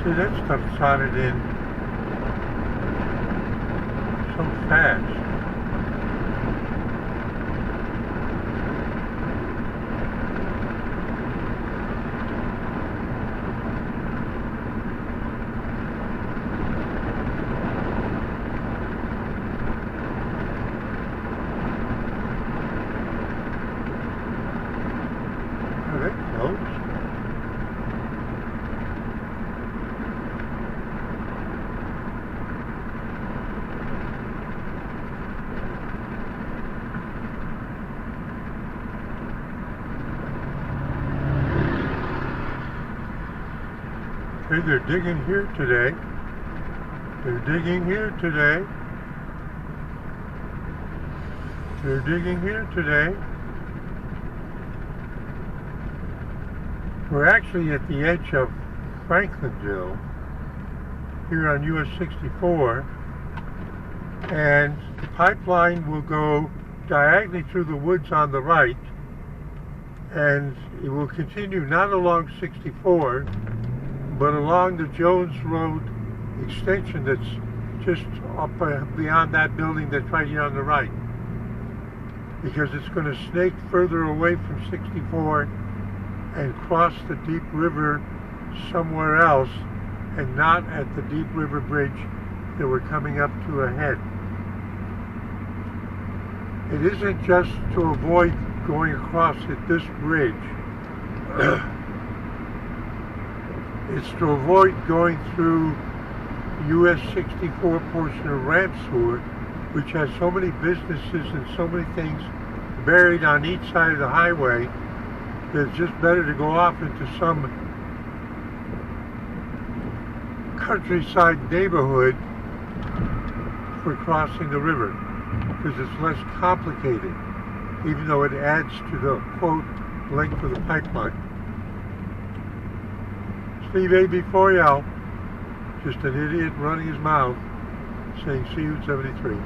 See, that stuff sodded in so fast. Are they close? Okay, they're digging here today. They're digging here today. They're digging here today. We're actually at the edge of Franklinville, here on US 64, and the pipeline will go diagonally through the woods on the right, and it will continue not along 64, but along the Jones Road extension that's just up beyond that building that's right here on the right, because it's going to snake further away from 64 and cross the Deep River somewhere else, and not at the Deep River Bridge that we're coming up to ahead. It isn't just to avoid going across at this bridge. It's to avoid going through US 64 portion of Ramseur, which has so many businesses and so many things buried on each side of the highway that it's just better to go off into some countryside neighborhood for crossing the river, because it's less complicated, even though it adds to the, quote, length of the pipeline. Steve A.B. Foyal, just an idiot running his mouth, saying see you at 73.